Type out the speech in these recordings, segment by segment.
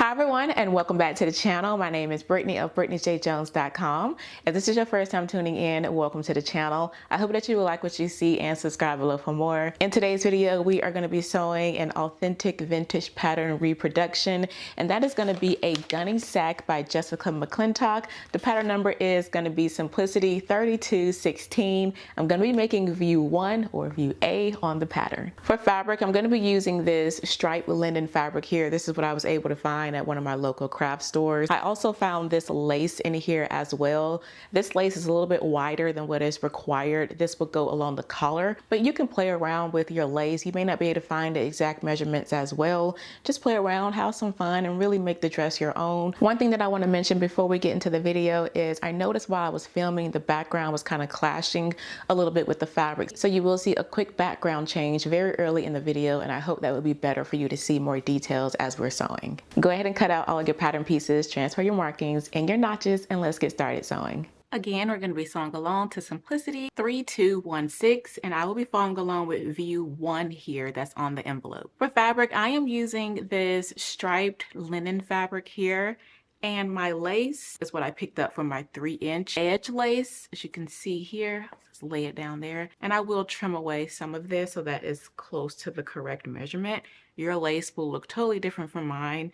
Hi everyone, and welcome back to the channel. My name is Brittany of BrittanyJJones.com. If this is your first time tuning in, welcome to the channel. I hope that you will like what you see and subscribe below for more. In today's video, we are going to be sewing an authentic vintage pattern reproduction, and that is going to be a Gunne Sax by McClintock. The pattern number is going to be Simplicity 3216. I'm going to be making view 1 or view A on the pattern. For fabric, I'm going to be using this striped linen fabric here. This is what I was able to find at one of my local craft stores. I also found this lace in here as well. This lace is a little bit wider than what is required. This will go along the collar, but you can play around with your lace. You may not be able to find the exact measurements as well. Just play around, have some fun, and really make the dress your own. One thing that I want to mention before we get into the video is I noticed while I was filming, the background was kind of clashing a little bit with the fabric. So you will see a quick background change very early in the video, and I hope that will be better for you to see more details as we're sewing. Go ahead and cut out all of your pattern pieces, transfer your markings and your notches, and let's get started sewing. Again, we're going to be sewing along to Simplicity 3216, and I will be following along with view 1 here that's on the envelope. For fabric, I am using this striped linen fabric here, and my lace is what I picked up from my 3-inch edge lace. As you can see here, I'll just lay it down there, and I will trim away some of this so that it's close to the correct measurement. Your lace will look totally different from mine.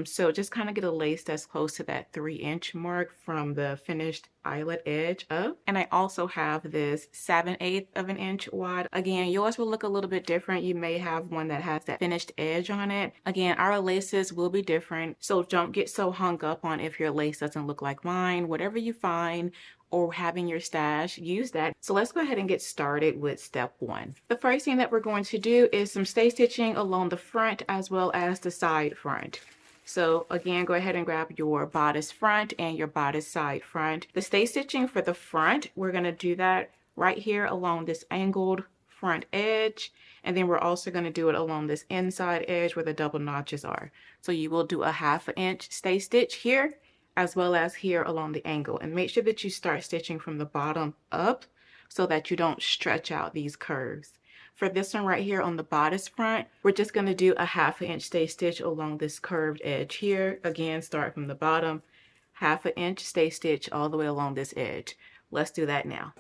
So just kind of get a lace that's close to that 3-inch mark from the finished eyelet edge up. And I also have this 7/8 of an inch wide. Again, yours will look a little bit different. You may have one that has that finished edge on it. Again, our laces will be different, so don't get so hung up on if your lace doesn't look like mine. Whatever you find or having your stash, use that. So let's go ahead and get started with step 1. The first thing that we're going to do is some stay stitching along the front as well as the side front. So again, go ahead and grab your bodice front and your bodice side front. The stay stitching for the front, we're going to do that right here along this angled front edge, and then we're also going to do it along this inside edge where the double notches are. So you will do a 1/2 inch stay stitch here as well as here along the angle, and make sure that you start stitching from the bottom up so that you don't stretch out these curves. For this one right here on the bodice front, we're just going to do a 1/2 inch stay stitch along this curved edge here. Again, start from the bottom, 1/2 inch stay stitch all the way along this edge. Let's do that now.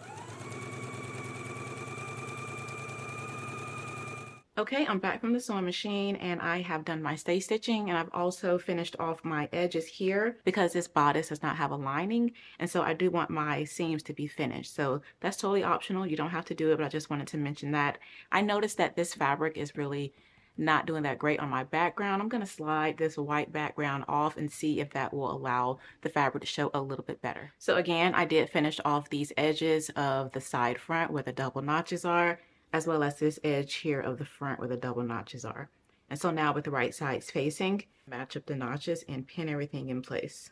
Okay, I'm back from the sewing machine, and I have done my stay stitching, and I've also finished off my edges here because this bodice does not have a lining, and so I do want my seams to be finished. So that's totally optional. You don't have to do it, but I just wanted to mention that. I noticed that this fabric is really not doing that great on my background. I'm going to slide this white background off and see if that will allow the fabric to show a little bit better. So again, I did finish off these edges of the side front where the double notches are, as well as this edge here of the front where the double notches are. And so now with the right sides facing, match up the notches and pin everything in place.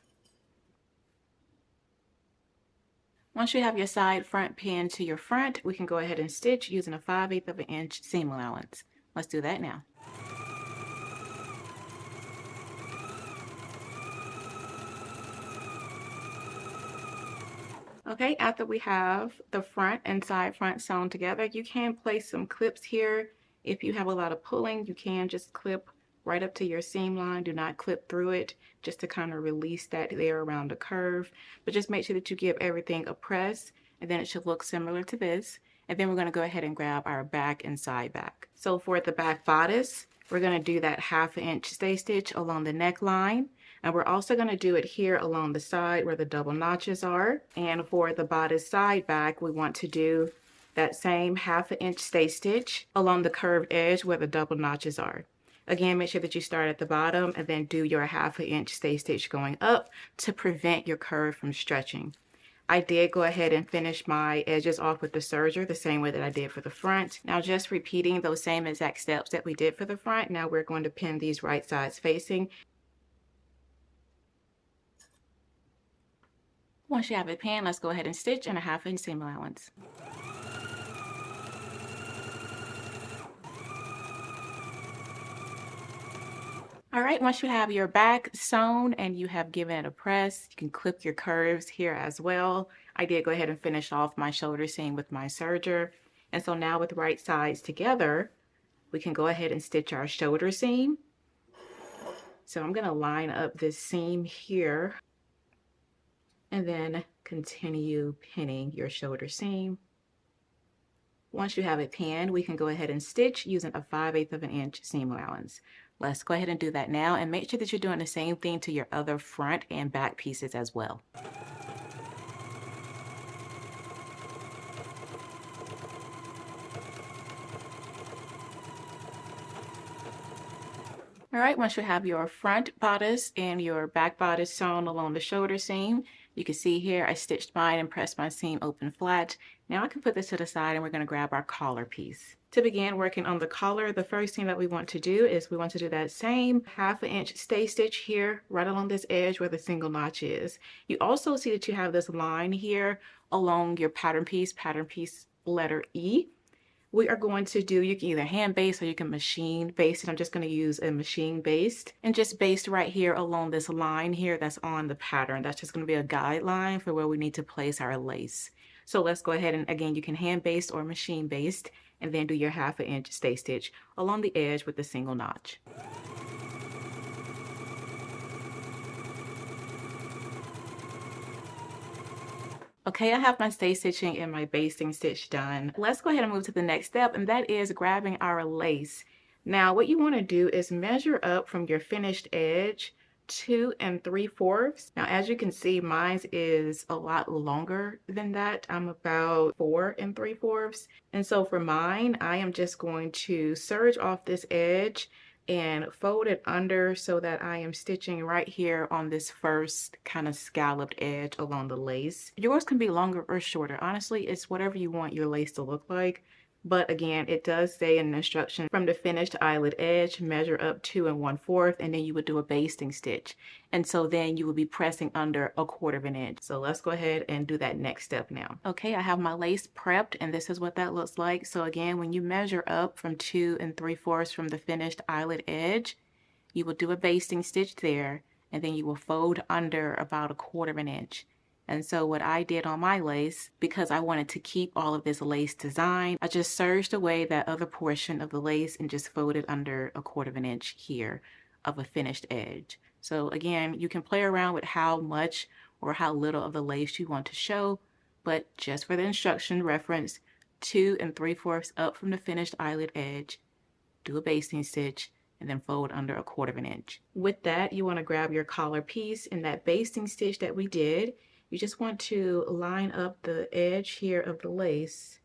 Once you have your side front pinned to your front, we can go ahead and stitch using a 5/8 of an inch seam allowance. Let's do that now. Okay, after we have the front and side front sewn together, you can place some clips here. If you have a lot of pulling, you can just clip right up to your seam line. Do not clip through it, just to kind of release that there around the curve. But just make sure that you give everything a press, and then it should look similar to this. And then we're going to go ahead and grab our back and side back. So for the back bodice, we're going to do that 1/2 inch stay stitch along the neckline. And we're also going to do it here along the side where the double notches are. And for the bodice side back, we want to do that same 1/2 inch stay stitch along the curved edge where the double notches are. Again, make sure that you start at the bottom and then do your 1/2 inch stay stitch going up to prevent your curve from stretching. I did go ahead and finish my edges off with the serger the same way that I did for the front. Now just repeating those same exact steps that we did for the front, now we're going to pin these right sides facing. Once you have it pinned, let's go ahead and stitch in a 1/2 inch seam allowance. All right, once you have your back sewn and you have given it a press, you can clip your curves here as well. I did go ahead and finish off my shoulder seam with my serger. And so now with right sides together, we can go ahead and stitch our shoulder seam. So I'm gonna line up this seam here and then continue pinning your shoulder seam. Once you have it pinned, we can go ahead and stitch using a 5/8 of an inch seam allowance. Let's go ahead and do that now, and make sure that you're doing the same thing to your other front and back pieces as well. All right, once you have your front bodice and your back bodice sewn along the shoulder seam, you can see here I stitched mine and pressed my seam open flat. Now I can put this to the side and we're going to grab our collar piece. To begin working on the collar, the first thing that we want to do is we want to do that same 1/2 inch stay stitch here right along this edge where the single notch is. You also see that you have this line here along your pattern piece letter E. We are going to do, you can either hand baste or you can machine baste it. I'm just going to use a machine baste and just baste right here along this line here that's on the pattern. That's just going to be a guideline for where we need to place our lace. So let's go ahead and again, you can hand baste or machine baste and then do your 1/2 inch stay stitch along the edge with the single notch. Okay, I have my stay stitching and my basting stitch done. Let's go ahead and move to the next step, and that is grabbing our lace. Now, what you want to do is measure up from your finished edge 2 3/4. Now, as you can see, mine is a lot longer than that. I'm about 4 3/4. And so for mine, I am just going to serge off this edge and fold it under so that I am stitching right here on this first kind of scalloped edge along the lace. Yours can be longer or shorter. Honestly, it's whatever you want your lace to look like. But again, it does say in the instruction from the finished eyelet edge, measure up 2 1/4, and then you would do a basting stitch. And so then you would be pressing under 1/4 inch. So let's go ahead and do that next step now. Okay, I have my lace prepped and this is what that looks like. So again, when you measure up from 2 3/4 from the finished eyelet edge, you will do a basting stitch there, and then you will fold under about 1/4 inch. And so what I did on my lace, because I wanted to keep all of this lace design, I just serged away that other portion of the lace and just folded under 1/4 inch here of a finished edge. So again, you can play around with how much or how little of the lace you want to show, but just for the instruction reference, 2 3/4 up from the finished eyelet edge, do a basting stitch, and then fold under 1/4 inch. With that, you want to grab your collar piece and that basting stitch that we did. You just want to line up the edge here of the lace,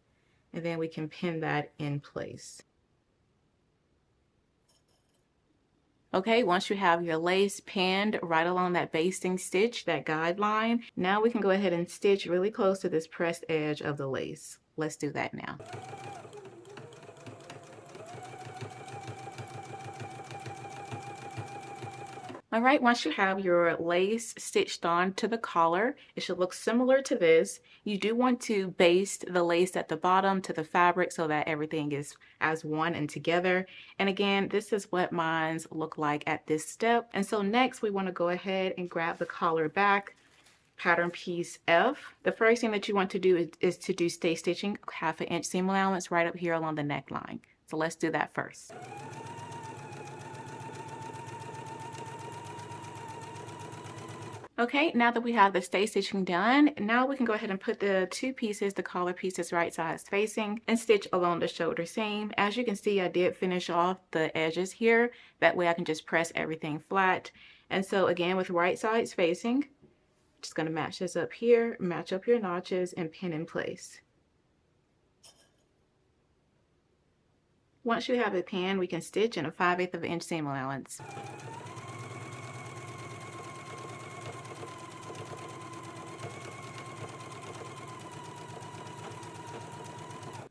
and then we can pin that in place. Okay, once you have your lace pinned right along that basting stitch, that guideline, now we can go ahead and stitch really close to this pressed edge of the lace. Let's do that now. All right, once you have your lace stitched on to the collar, it should look similar to this. You do want to baste the lace at the bottom to the fabric so that everything is as one and together. And again, this is what mines look like at this step. And so next we want to go ahead and grab the collar back, pattern piece F. The first thing that you want to do is to do stay stitching 1/2 inch seam allowance right up here along the neckline. So let's do that first. Okay, now that we have the stay stitching done, now we can go ahead and put the two pieces, the collar pieces right sides facing, and stitch along the shoulder seam. As you can see, I did finish off the edges here. That way I can just press everything flat. And so again, with right sides facing, just gonna match this up here, match up your notches, and pin in place. Once you have it pinned, we can stitch in a 5/8 of an inch seam allowance.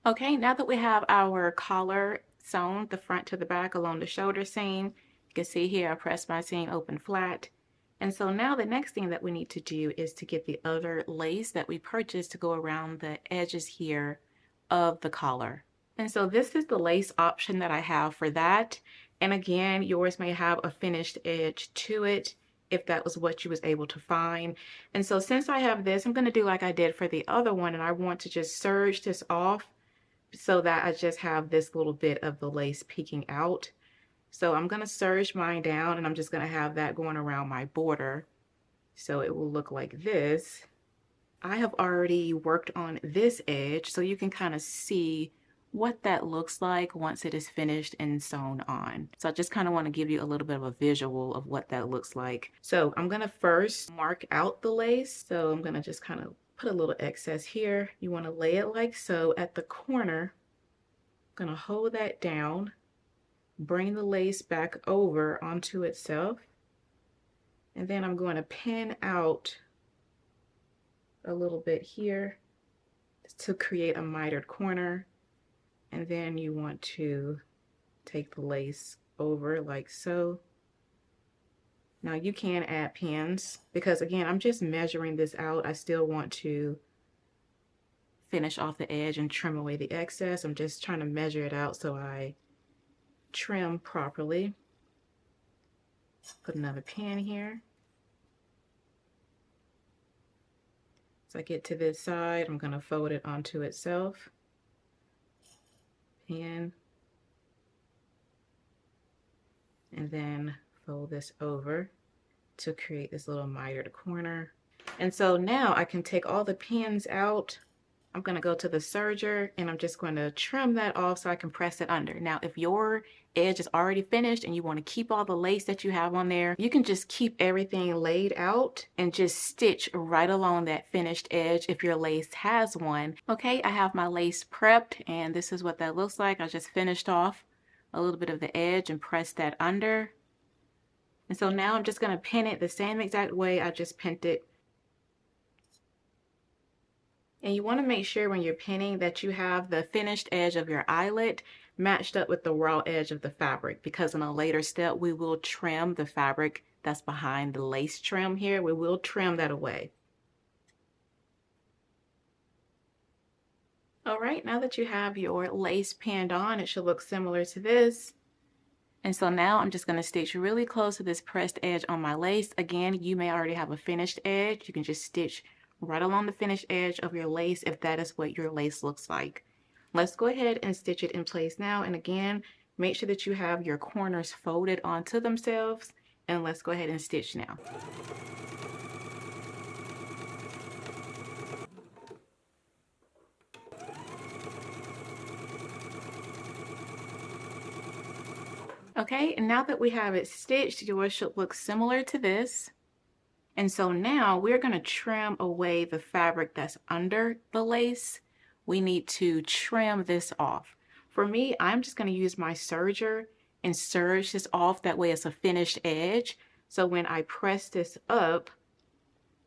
Okay, now that we have our collar sewn, the front to the back along the shoulder seam, you can see here I pressed my seam open flat. And so now the next thing that we need to do is to get the other lace that we purchased to go around the edges here of the collar. And so this is the lace option that I have for that. And again, yours may have a finished edge to it if that was what you was able to find. And so since I have this, I'm going to do like I did for the other one, and I want to just serge this off so that I just have this little bit of the lace peeking out. So I'm gonna serge mine down, and I'm just gonna have that going around my border. So it will look like this. I have already worked on this edge, so you can kind of see what that looks like once it is finished and sewn on. So I just kind of want to give you a little bit of a visual of what that looks like. So I'm gonna first mark out the lace. So I'm gonna just kind of put a little excess here. You want to lay it like so at the corner. I'm gonna hold that down, bring the lace back over onto itself, and then I'm going to pin out a little bit here to create a mitered corner. And then you want to take the lace over like so. Now you can add pins, because again, I'm just measuring this out. I still want to finish off the edge and trim away the excess. I'm just trying to measure it out so I trim properly. Put another pin here. So I get to this side, I'm going to fold it onto itself. Pin. And then fold this over to create this little mitered corner. And so now I can take all the pins out. I'm going to go to the serger, and I'm just going to trim that off so I can press it under. Now, if your edge is already finished and you want to keep all the lace that you have on there, you can just keep everything laid out and just stitch right along that finished edge if your lace has one. Okay, I have my lace prepped, and this is what that looks like. I just finished off a little bit of the edge and pressed that under. And so now I'm just going to pin it the same exact way I just pinned it. And you want to make sure when you're pinning that you have the finished edge of your eyelet matched up with the raw edge of the fabric, because in a later step we will trim the fabric that's behind the lace trim here. We will trim that away. All right, now that you have your lace pinned on, it should look similar to this. And so now I'm just going to stitch really close to this pressed edge on my lace. Again, you may already have a finished edge. You can just stitch right along the finished edge of your lace if that is what your lace looks like. Let's go ahead and stitch it in place now. And again, make sure that you have your corners folded onto themselves. And let's go ahead and stitch now. Okay, and now that we have it stitched, yours should look similar to this. And so now we're going to trim away the fabric that's under the lace. We need to trim this off. For me, I'm just going to use my serger and serge this off. That way it's a finished edge. So when I press this up,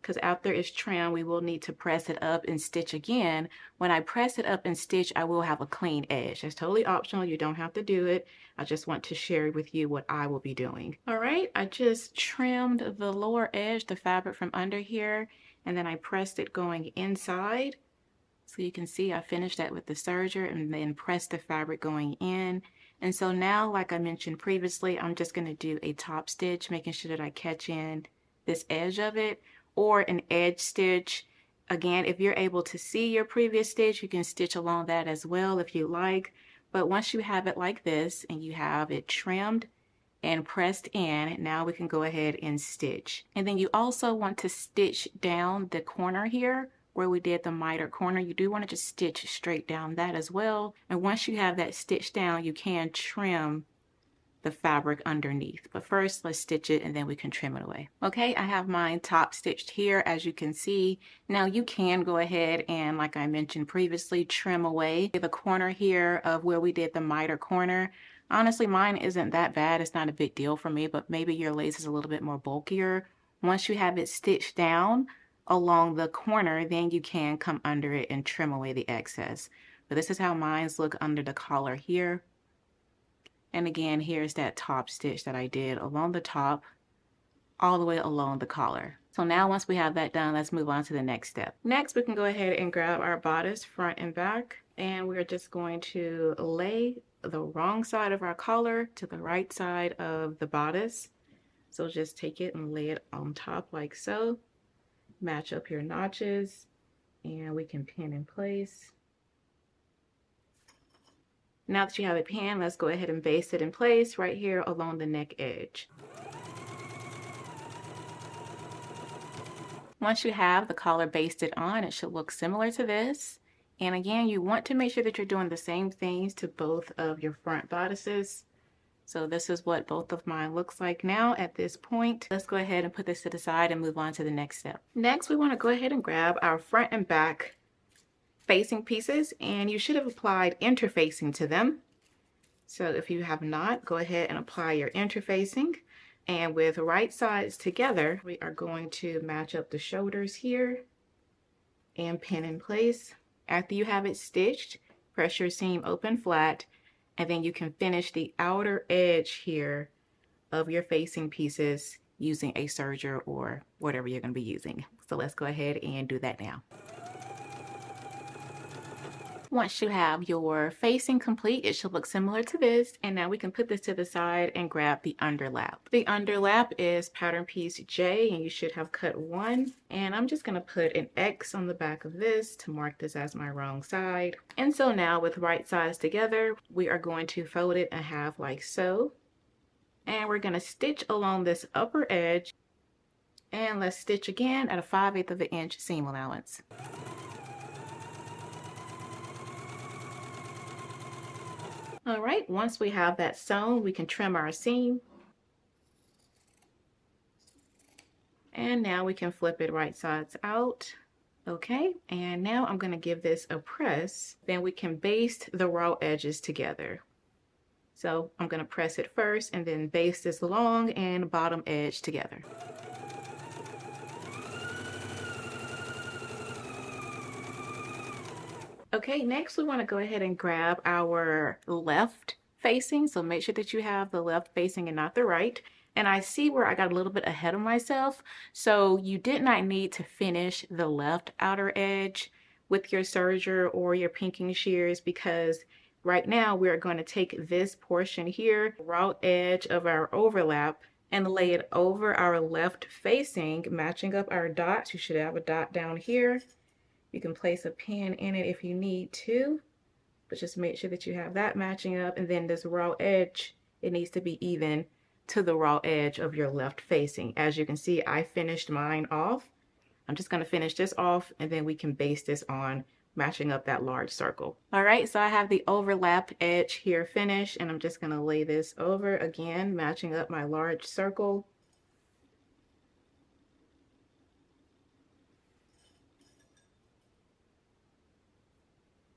because after it's trimmed, we will need to press it up and stitch again. When I press it up and stitch, I will have a clean edge. That's totally optional. You don't have to do it. I just want to share with you what I will be doing. All right, I just trimmed the lower edge, the fabric from under here, and then I pressed it going inside. So you can see I finished that with the serger and then pressed the fabric going in. And so now, like I mentioned previously, I'm just going to do a top stitch, making sure that I catch in this edge of it, or an edge stitch. Again, if you're able to see your previous stitch, you can stitch along that as well if you like. But once you have it like this and you have it trimmed and pressed in, now we can go ahead and stitch. And then you also want to stitch down the corner here where we did the mitered corner. You do want to just stitch straight down that as well. And once you have that stitched down, you can trim the fabric underneath. But first, let's stitch it and then we can trim it away. Okay, I have mine top stitched here, as you can see. Now you can go ahead and, like I mentioned previously, trim away the corner here of where we did the miter corner. Honestly, mine isn't that bad. It's not a big deal for me, but maybe your lace is a little bit more bulkier. Once you have it stitched down along the corner, then you can come under it and trim away the excess. But this is how mine's look under the collar here. And again, here's that top stitch that I did along the top, all the way along the collar. So now once we have that done, let's move on to the next step. Next, we can go ahead and grab our bodice front and back, and we're just going to lay the wrong side of our collar to the right side of the bodice. So just take it and lay it on top like so. Match up your notches, and we can pin in place. Now that you have it pinned, let's go ahead and baste it in place right here along the neck edge. Once you have the collar basted on, it should look similar to this. And again, you want to make sure that you're doing the same things to both of your front bodices. So this is what both of mine looks like now at this point. Let's go ahead and put this to the side and move on to the next step. Next, we want to go ahead and grab our front and back facing pieces, and you should have applied interfacing to them. So if you have not, go ahead and apply your interfacing. And with right sides together, we are going to match up the shoulders here and pin in place. After you have it stitched, press your seam open flat, and then you can finish the outer edge here of your facing pieces using a serger or whatever you're going to be using. So let's go ahead and do that now. Once you have your facing complete, it should look similar to this. And now we can put this to the side and grab the underlap. The underlap is pattern piece J, and you should have cut 1. And I'm just going to put an X on the back of this to mark this as my wrong side. And so now with right sides together, we are going to fold it in half like so. And we're going to stitch along this upper edge. And let's stitch again at a 5/8 of an inch seam allowance. All right, once we have that sewn, we can trim our seam. And now we can flip it right sides out. Okay, and now I'm going to give this a press. Then we can baste the raw edges together. So I'm going to press it first and then baste this long and bottom edge together. Okay, next we want to go ahead and grab our left facing. So make sure that you have the left facing and not the right. And I see where I got a little bit ahead of myself. So you did not need to finish the left outer edge with your serger or your pinking shears, because right now we're going to take this portion here, raw edge of our overlap, and lay it over our left facing, matching up our dots. You should have a dot down here. You can place a pin in it if you need to, but just make sure that you have that matching up. And then this raw edge, it needs to be even to the raw edge of your left facing. As you can see, I finished mine off. I'm just going to finish this off, and then we can baste this on, matching up that large circle. All right, so I have the overlap edge here finished, and I'm just going to lay this over again, matching up my large circle.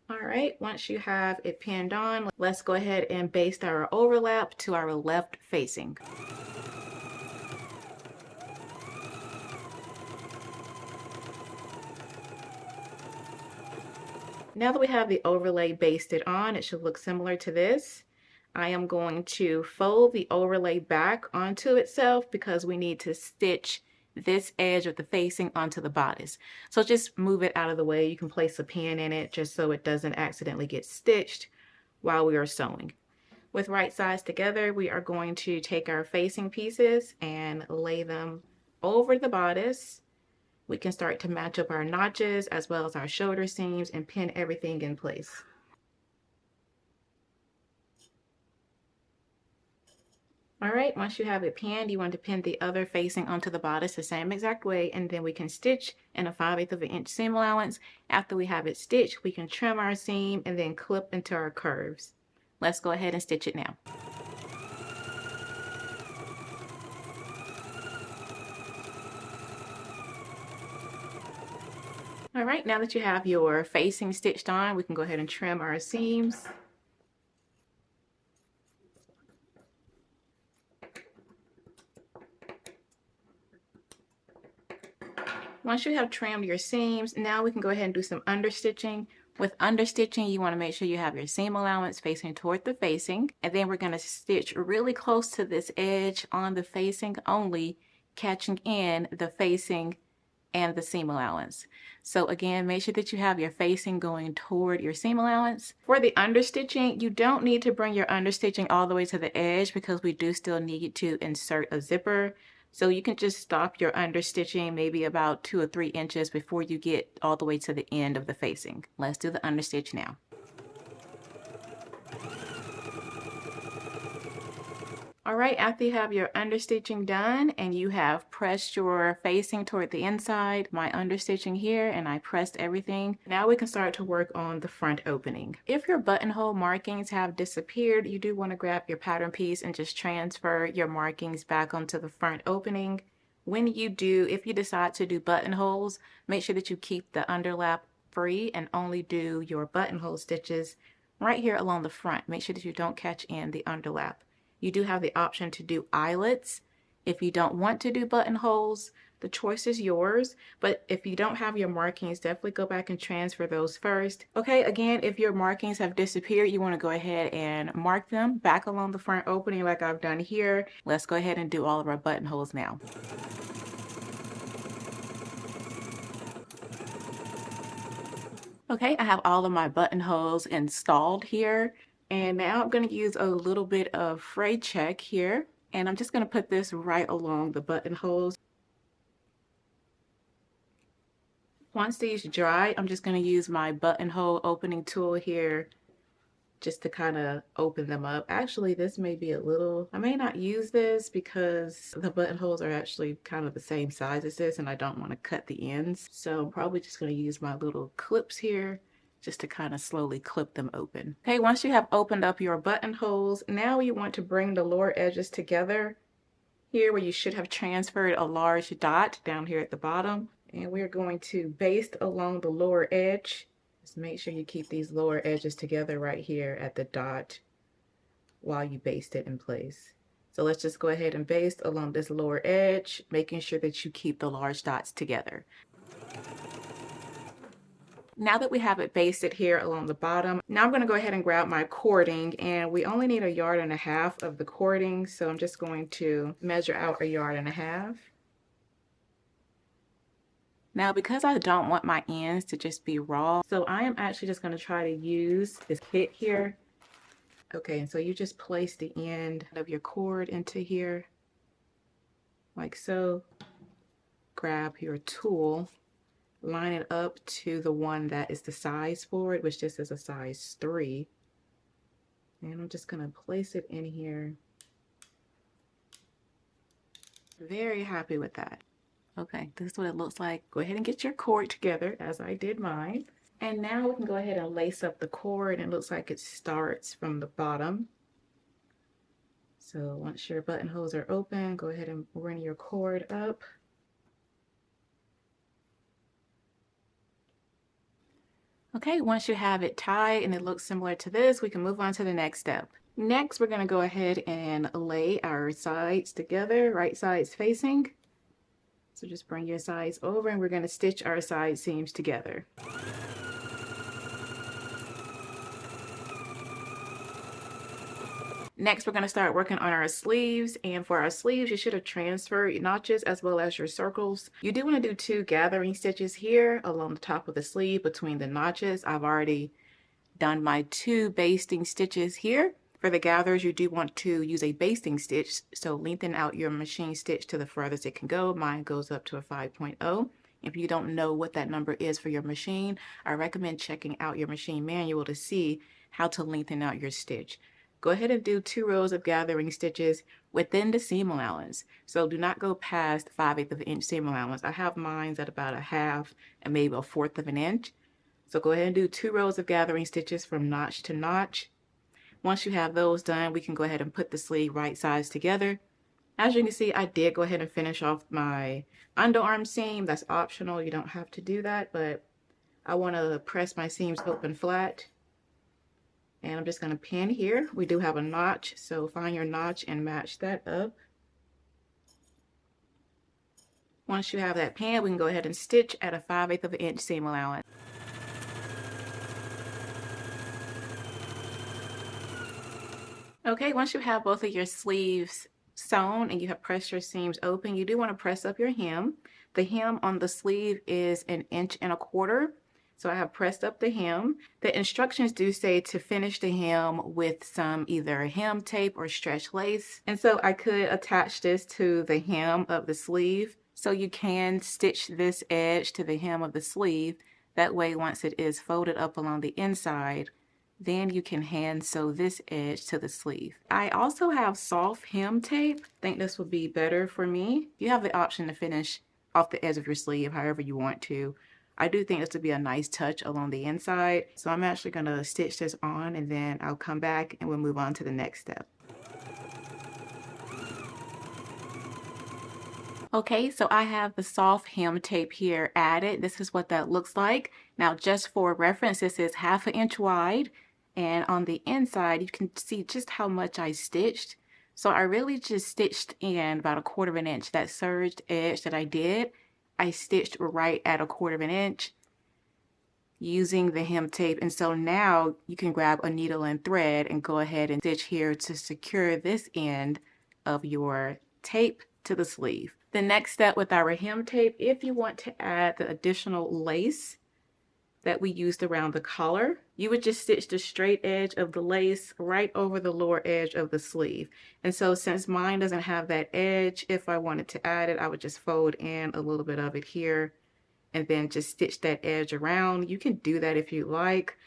All right, once you have it pinned on, let's go ahead and baste our overlap to our left facing. Now that we have the overlay basted on, it should look similar to this. I am going to fold the overlay back onto itself because we need to stitch this edge of the facing onto the bodice. So just move it out of the way. You can place a pin in it just so it doesn't accidentally get stitched while we are sewing. With right sides together, we are going to take our facing pieces and lay them over the bodice. We can start to match up our notches as well as our shoulder seams and pin everything in place. All right, once you have it pinned, you want to pin the other facing onto the bodice the same exact way, and then we can stitch in a 5/8 of an inch seam allowance. After we have it stitched, we can trim our seam and then clip into our curves. Let's go ahead and stitch it now. All right, now that you have your facing stitched on, we can go ahead and trim our seams. Once you have trimmed your seams, now we can go ahead and do some understitching. With understitching, you want to make sure you have your seam allowance facing toward the facing, and then we're going to stitch really close to this edge on the facing only, catching in the facing and the seam allowance. So again, make sure that you have your facing going toward your seam allowance. For the understitching, you don't need to bring your understitching all the way to the edge because we do still need to insert a zipper. So you can just stop your understitching maybe about 2 or 3 inches before you get all the way to the end of the facing. Let's do the understitch now. All right, after you have your understitching done and you have pressed your facing toward the inside, my understitching here, and I pressed everything, now we can start to work on the front opening. If your buttonhole markings have disappeared, you do want to grab your pattern piece and just transfer your markings back onto the front opening. When you do, if you decide to do buttonholes, make sure that you keep the underlap free and only do your buttonhole stitches right here along the front. Make sure that you don't catch in the underlap. You do have the option to do eyelets. If you don't want to do buttonholes, the choice is yours. But if you don't have your markings, definitely go back and transfer those first. Okay, again, if your markings have disappeared, you want to go ahead and mark them back along the front opening like I've done here. Let's go ahead and do all of our buttonholes now. Okay, I have all of my buttonholes installed here. And now I'm going to use a little bit of fray check here. And I'm just going to put this right along the buttonholes. Once these dry, I'm just going to use my buttonhole opening tool here just to kind of open them up. Actually, this may be a little, I may not use this because the buttonholes are actually kind of the same size as this and I don't want to cut the ends. So I'm probably just going to use my little clips here just to kind of slowly clip them open. Okay, once you have opened up your buttonholes, now you want to bring the lower edges together here where you should have transferred a large dot down here at the bottom. And we're going to baste along the lower edge. Just make sure you keep these lower edges together right here at the dot while you baste it in place. So let's just go ahead and baste along this lower edge, making sure that you keep the large dots together. Now that we have it basted here along the bottom, now I'm going to go ahead and grab my cording, and we only need 1.5 yards of the cording, so I'm just going to measure out 1.5 yards. Now, because I don't want my ends to just be raw, so I am actually just going to try to use this bit here. Okay, and so you just place the end of your cord into here, like so. Grab your tool, line it up to the one that is the size for it, which just is a size 3. And I'm just going to place it in here. Very happy with that. Okay, this is what it looks like. Go ahead and get your cord together as I did mine. And now we can go ahead and lace up the cord. It looks like it starts from the bottom. So once your buttonholes are open, go ahead and run your cord up. Okay, once you have it tied and it looks similar to this, we can move on to the next step. Next, we're going to go ahead and lay our sides together, right sides facing. So just bring your sides over and we're going to stitch our side seams together. Next, we're going to start working on our sleeves, and for our sleeves, you should have transferred notches as well as your circles. You do want to do 2 gathering stitches here along the top of the sleeve between the notches. I've already done my 2 basting stitches here. For the gathers, you do want to use a basting stitch, so lengthen out your machine stitch to the furthest it can go. Mine goes up to a 5.0. If you don't know what that number is for your machine, I recommend checking out your machine manual to see how to lengthen out your stitch. Go ahead and do 2 rows of gathering stitches within the seam allowance. So do not go past 5/8 of an inch seam allowance. I have mine at about 1/2 and maybe 1/4 of an inch. So go ahead and do 2 rows of gathering stitches from notch to notch. Once you have those done, we can go ahead and put the sleeve right sides together. As you can see, I did go ahead and finish off my underarm seam. That's optional. You don't have to do that, but I want to press my seams open flat. And I'm just going to pin here. We do have a notch, so find your notch and match that up. Once you have that pin, we can go ahead and stitch at a 5/8 of an inch seam allowance. Okay, once you have both of your sleeves sewn and you have pressed your seams open, you do want to press up your hem. The hem on the sleeve is 1.25 inches. So I have pressed up the hem. The instructions do say to finish the hem with some either hem tape or stretch lace. And so I could attach this to the hem of the sleeve. So you can stitch this edge to the hem of the sleeve. That way, once it is folded up along the inside, then you can hand sew this edge to the sleeve. I also have soft hem tape. I think this would be better for me. You have the option to finish off the edge of your sleeve however you want to. I do think this would be a nice touch along the inside. So I'm actually gonna stitch this on and then I'll come back and we'll move on to the next step. Okay, so I have the soft hem tape here added. This is what that looks like. Now, just for reference, this is 1/2 inch wide, and on the inside, you can see just how much I stitched. So I really just stitched in about 1/4 inch. That serged edge that I did, I stitched right at 1/4 inch using the hem tape. And so now you can grab a needle and thread and go ahead and stitch here to secure this end of your tape to the sleeve. The next step with our hem tape, if you want to add the additional lace that we used around the collar, you would just stitch the straight edge of the lace right over the lower edge of the sleeve. And so since mine doesn't have that edge, if I wanted to add it, I would just fold in a little bit of it here and then just stitch that edge around. You can do that if you like,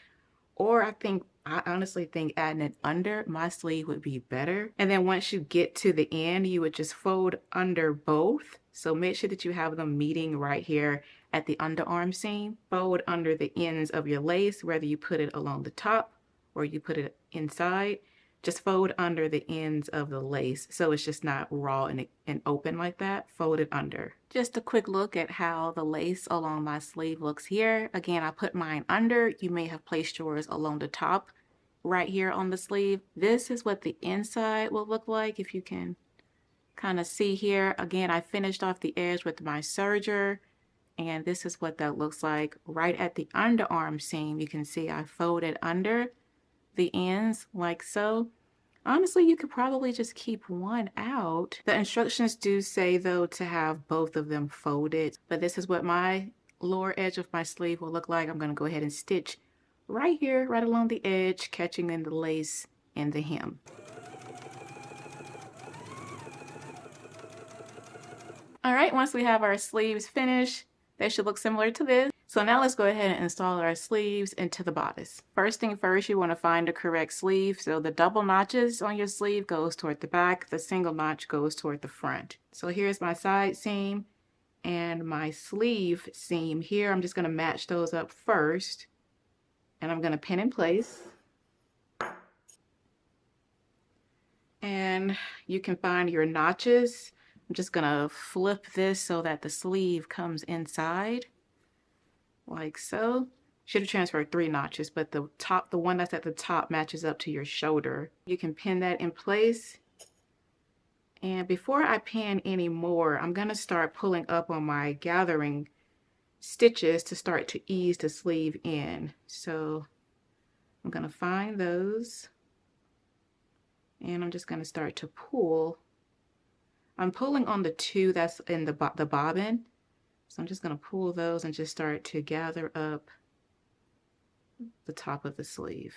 or I honestly think adding it under my sleeve would be better. And then once you get to the end, you would just fold under both. So make sure that you have them meeting right here at the underarm seam. Fold under the ends of your lace, whether you put it along the top or you put it inside. Just fold under the ends of the lace so it's just not raw and open like that. Fold it under. Just a quick look at how the lace along my sleeve looks here. Again, I put mine under. You may have placed yours along the top right here on the sleeve. This is what the inside will look like, if you can kind of see here. Again, I finished off the edge with my serger, and this is what that looks like right at the underarm seam. You can see I folded under the ends like so. Honestly, you could probably just keep one out. The instructions do say though to have both of them folded, but this is what my lower edge of my sleeve will look like. I'm going to go ahead and stitch right here, right along the edge, catching in the lace and the hem. All right, once we have our sleeves finished, they should look similar to this. So now let's go ahead and install our sleeves into the bodice. First thing first, you want to find the correct sleeve. So the double notches on your sleeve goes toward the back, the single notch goes toward the front. So here's my side seam and my sleeve seam here. I'm just going to match those up first, and I'm going to pin in place. And you can find your notches. I'm just going to flip this so that the sleeve comes inside, like so. Should have transferred 3 notches, but the one that's at the top matches up to your shoulder. You can pin that in place. And before I pin any more, I'm going to start pulling up on my gathering stitches to start to ease the sleeve in. So I'm going to find those, and I'm just going to start to pull. I'm pulling on the 2 that's in the bobbin. So I'm just going to pull those and just start to gather up the top of the sleeve.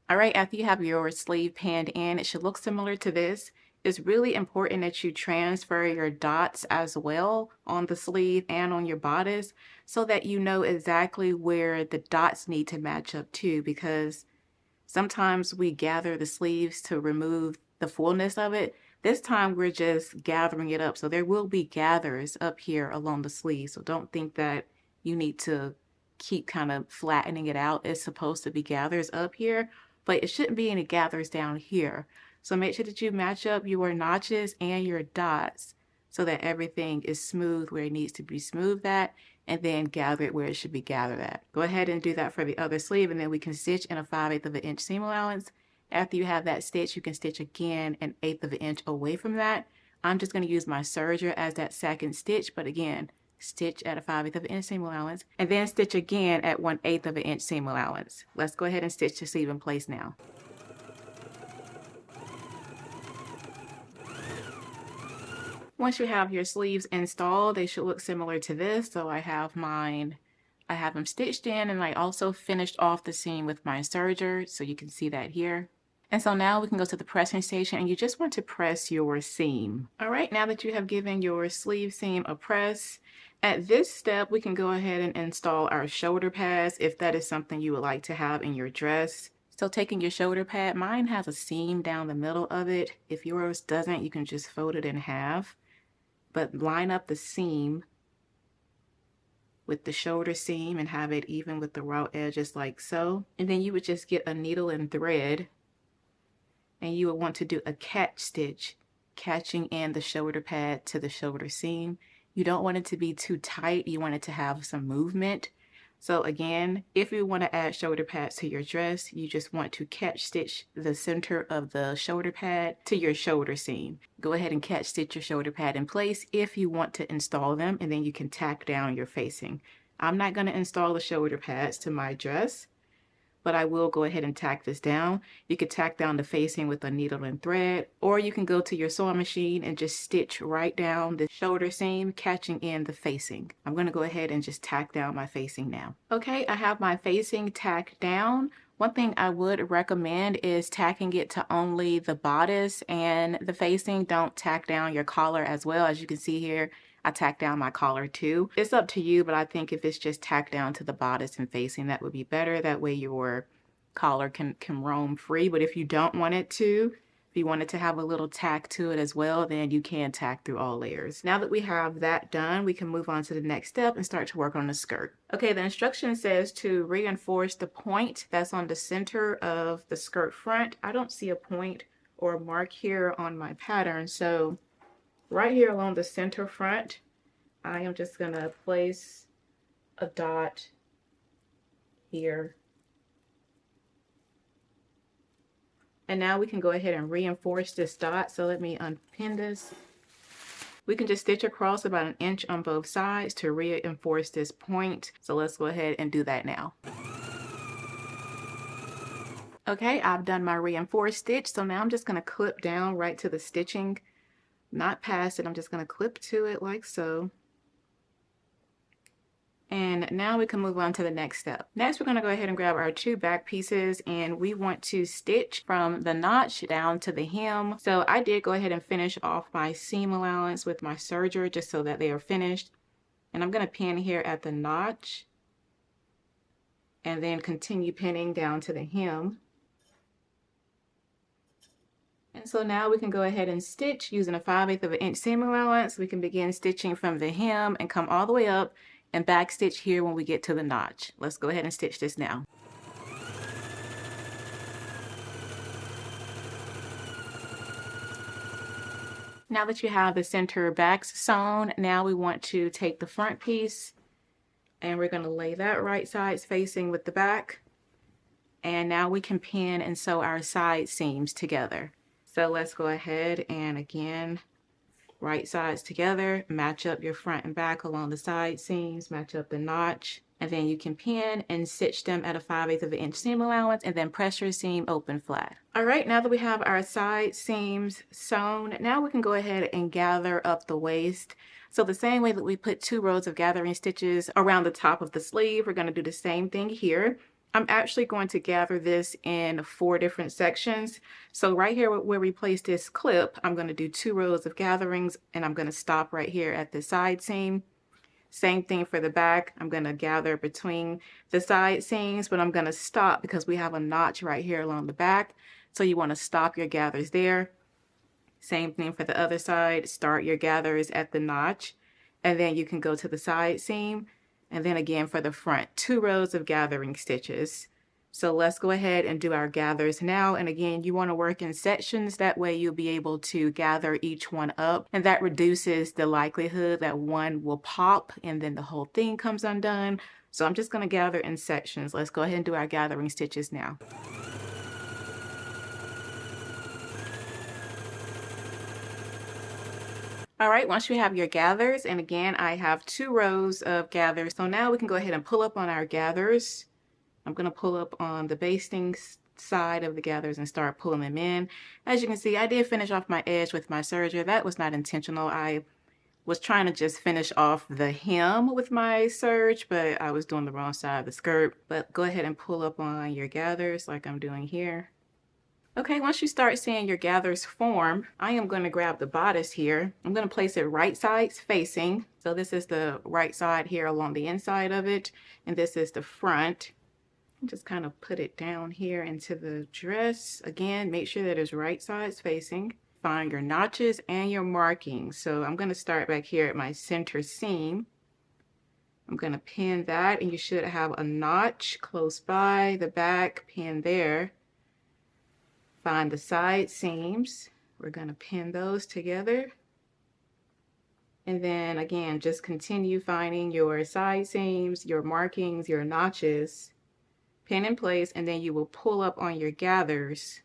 All right, after you have your sleeve pinned in, it should look similar to this. It's really important that you transfer your dots as well on the sleeve and on your bodice so that you know exactly where the dots need to match up to, because sometimes we gather the sleeves to remove the fullness of it. This time we're just gathering it up. So there will be gathers up here along the sleeve. So don't think that you need to keep kind of flattening it out. It's supposed to be gathers up here, but it shouldn't be any gathers down here. So make sure that you match up your notches and your dots so that everything is smooth where it needs to be smoothed at, and then gather it where it should be gathered at. Go ahead and do that for the other sleeve, and then we can stitch in a 5/8 of an inch seam allowance. After you have that stitch, you can stitch again 1/8 of an inch away from that. I'm just going to use my serger as that second stitch, but again, stitch at a 5/8 of an inch seam allowance, and then stitch again at 1/8 of an inch seam allowance. Let's go ahead and stitch the sleeve in place now. Once you have your sleeves installed, they should look similar to this. So I have them stitched in, and I also finished off the seam with my serger, so you can see that here. And so now we can go to the pressing station, and you just want to press your seam. All right, now that you have given your sleeve seam a press, At this step, we can go ahead and install our shoulder pads if that is something you would like to have in your dress. So taking your shoulder pad, mine has a seam down the middle of it. If yours doesn't, you can just fold it in half, but line up the seam with the shoulder seam and have it even with the raw edges like so. And then you would just get a needle and thread, and you would want to do a catch stitch, catching in the shoulder pad to the shoulder seam. You don't want it to be too tight. You want it to have some movement. So again, if you want to add shoulder pads to your dress, you just want to catch stitch the center of the shoulder pad to your shoulder seam. Go ahead and catch stitch your shoulder pad in place if you want to install them, and then you can tack down your facing. I'm not going to install the shoulder pads to my dress, but I will go ahead and tack this down. You could tack down the facing with a needle and thread, or you can go to your sewing machine and just stitch right down the shoulder seam, catching in the facing. I'm going to go ahead and just tack down my facing now. Okay, I have my facing tacked down. One thing I would recommend is tacking it to only the bodice and the facing. Don't tack down your collar as well. As you can see here, I tacked down my collar too. It's up to you, but I think if it's just tacked down to the bodice and facing, that would be better. That way your collar can roam free. But if you don't want it to, if you want it to have a little tack to it as well, then you can tack through all layers. Now that we have that done, we can move on to the next step and start to work on the skirt. Okay, the instruction says to reinforce the point that's on the center of the skirt front. I don't see a point or a mark here on my pattern, so right here along the center front, I am just going to place a dot here. And now we can go ahead and reinforce this dot. So let me unpin this. We can just stitch across about 1 inch on both sides to reinforce this point. So let's go ahead and do that now. Okay, I've done my reinforced stitch. So now I'm just going to clip down right to the stitching. Not past it, I'm just going to clip to it like so. And now we can move on to the next step. Next, we're going to go ahead and grab our 2 back pieces, and we want to stitch from the notch down to the hem. So I did go ahead and finish off my seam allowance with my serger just so that they are finished. And I'm going to pin here at the notch and then continue pinning down to the hem. And so now we can go ahead and stitch using a 5/8 of an inch seam allowance. We can begin stitching from the hem and come all the way up and back stitch here when we get to the notch. Let's go ahead and stitch this now. Now that you have the center backs sewn, now we want to take the front piece and we're going to lay that right sides facing with the back. And now we can pin and sew our side seams together. So let's go ahead and again, right sides together, match up your front and back along the side seams, match up the notch, and then you can pin and stitch them at a 5/8 of an inch seam allowance and then press your seam open flat. All right, now that we have our side seams sewn, now we can go ahead and gather up the waist. So the same way that we put 2 rows of gathering stitches around the top of the sleeve, we're going to do the same thing here. I'm actually going to gather this in 4 different sections. So right here where we place this clip, I'm going to do 2 rows of gatherings and I'm going to stop right here at the side seam. Same thing for the back. I'm going to gather between the side seams, but I'm going to stop because we have a notch right here along the back. So you want to stop your gathers there. Same thing for the other side. Start your gathers at the notch and then you can go to the side seam. And then again for the front, 2 rows of gathering stitches. So let's go ahead and do our gathers now. And again, you want to work in sections. That way you'll be able to gather each one up. And that reduces the likelihood that one will pop and then the whole thing comes undone. So I'm just going to gather in sections. Let's go ahead and do our gathering stitches now. All right, once you have your gathers, and again, I have 2 rows of gathers. So now we can go ahead and pull up on our gathers. I'm going to pull up on the basting side of the gathers and start pulling them in. As you can see, I did finish off my edge with my serger. That was not intentional. I was trying to just finish off the hem with my serge, but I was doing the wrong side of the skirt. But go ahead and pull up on your gathers like I'm doing here. Okay, once you start seeing your gathers form, I am going to grab the bodice here. I'm going to place it right sides facing. So this is the right side here along the inside of it, and this is the front. Just kind of put it down here into the dress. Again, make sure that it's right sides facing. Find your notches and your markings. So I'm going to start back here at my center seam. I'm going to pin that, and you should have a notch close by the back, pin there. Find the side seams. We're going to pin those together. And then again, just continue finding your side seams, your markings, your notches, pin in place, and then you will pull up on your gathers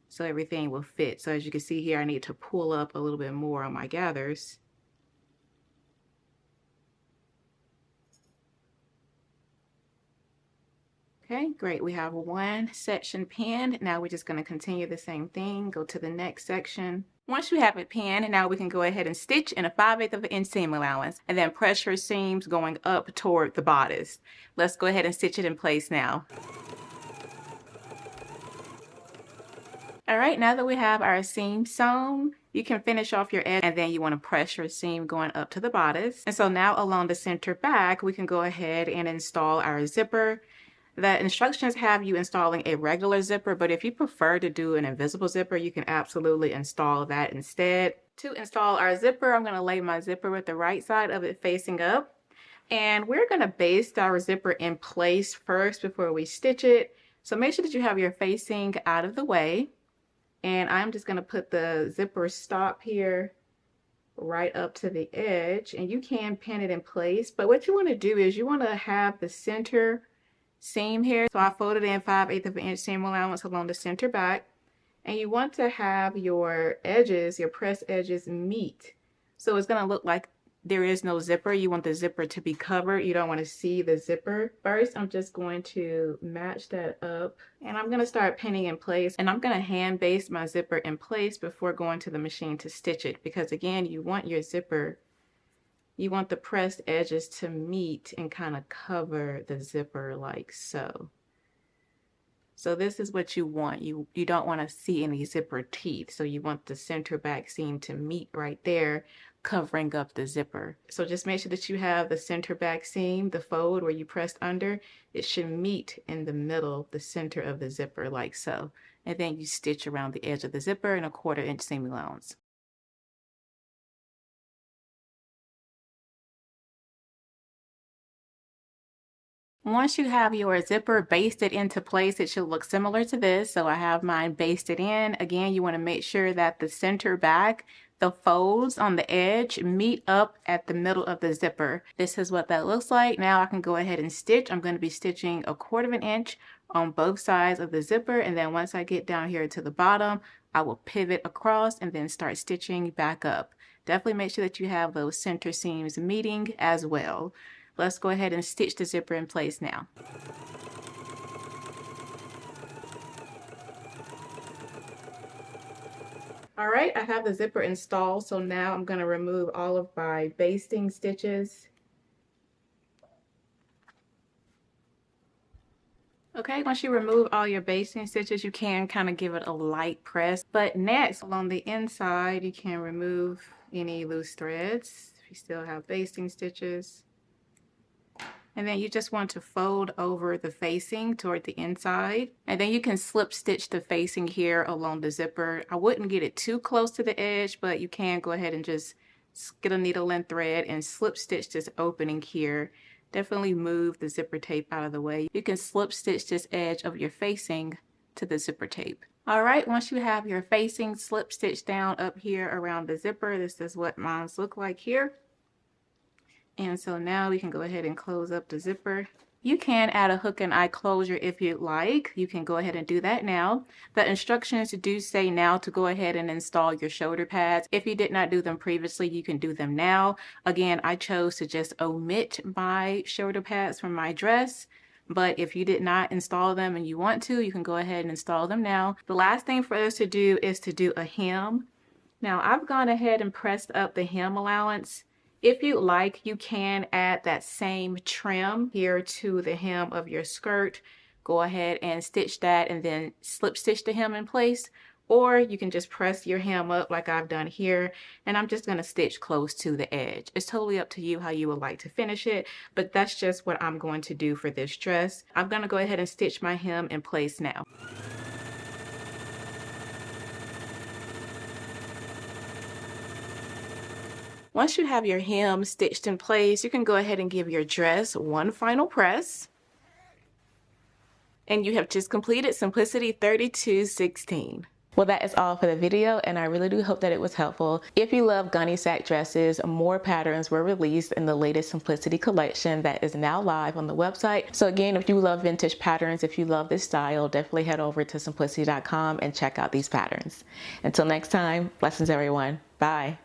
so everything will fit. So as you can see here, I need to pull up a little bit more on my gathers. Okay, great. We have one section pinned. Now we're just going to continue the same thing. Go to the next section. Once you have it pinned, now we can go ahead and stitch in a 5/8 of an inch seam allowance and then press your seams going up toward the bodice. Let's go ahead and stitch it in place now. All right, now that we have our seam sewn, you can finish off your edge, and then you want to press your seam going up to the bodice. And so now along the center back, we can go ahead and install our zipper. The instructions have you installing a regular zipper, but if you prefer to do an invisible zipper, you can absolutely install that instead. To install our zipper, I'm going to lay my zipper with the right side of it facing up. And we're going to baste our zipper in place first before we stitch it. So make sure that you have your facing out of the way. And I'm just going to put the zipper stop here right up to the edge. And you can pin it in place. But what you want to do is you want to have the center seam here. So I folded in 5/8 of an inch seam allowance along the center back, and you want to have your edges, your press edges meet. So it's going to look like there is no zipper. You want the zipper to be covered. You don't want to see the zipper. First, I'm just going to match that up, and I'm going to start pinning in place, and I'm going to hand baste my zipper in place before going to the machine to stitch it, because again, you want your zipper, you want the pressed edges to meet and kind of cover the zipper like so. So this is what you want. You don't want to see any zipper teeth. So you want the center back seam to meet right there, covering up the zipper. So just make sure that you have the center back seam, the fold where you pressed under, it should meet in the middle, the center of the zipper like so. And then you stitch around the edge of the zipper in a 1/4 inch seam allowance. Once you have your zipper basted into place, it should look similar to this. So I have mine basted in. Again, you want to make sure that the center back, the folds on the edge, meet up at the middle of the zipper. This is what that looks like. Now I can go ahead and stitch. I'm going to be stitching a 1/4 inch on both sides of the zipper. And then once I get down here to the bottom, I will pivot across and then start stitching back up. Definitely make sure that you have those center seams meeting as well. Let's go ahead and stitch the zipper in place now. All right, I have the zipper installed, so now I'm going to remove all of my basting stitches. Okay, once you remove all your basting stitches, you can kind of give it a light press. But next, along the inside, you can remove any loose threads if you still have basting stitches. And then you just want to fold over the facing toward the inside. And then you can slip stitch the facing here along the zipper. I wouldn't get it too close to the edge, but you can go ahead and just get a needle and thread and slip stitch this opening here. Definitely move the zipper tape out of the way. You can slip stitch this edge of your facing to the zipper tape. All right, once you have your facing slip stitched down up here around the zipper, this is what mine look like here. And so now we can go ahead and close up the zipper. You can add a hook and eye closure if you'd like. You can go ahead and do that now. The instructions do say now to go ahead and install your shoulder pads. If you did not do them previously, you can do them now. Again, I chose to just omit my shoulder pads from my dress. But if you did not install them and you want to, you can go ahead and install them now. The last thing for us to do is to do a hem. Now I've gone ahead and pressed up the hem allowance. If you like, you can add that same trim here to the hem of your skirt. go ahead and stitch that and then slip stitch the hem in place. Or you can just press your hem up like I've done here, and I'm just gonna stitch close to the edge. It's totally up to you how you would like to finish it, but that's just what I'm going to do for this dress. I'm gonna go ahead and stitch my hem in place now. Once you have your hem stitched in place, you can go ahead and give your dress one final press. And you have just completed Simplicity 3216. Well, that is all for the video, and I really do hope that it was helpful. If you love Gunne Sax dresses, more patterns were released in the latest Simplicity collection that is now live on the website. So again, if you love vintage patterns, if you love this style, definitely head over to simplicity.com and check out these patterns. Until next time, blessings everyone. Bye.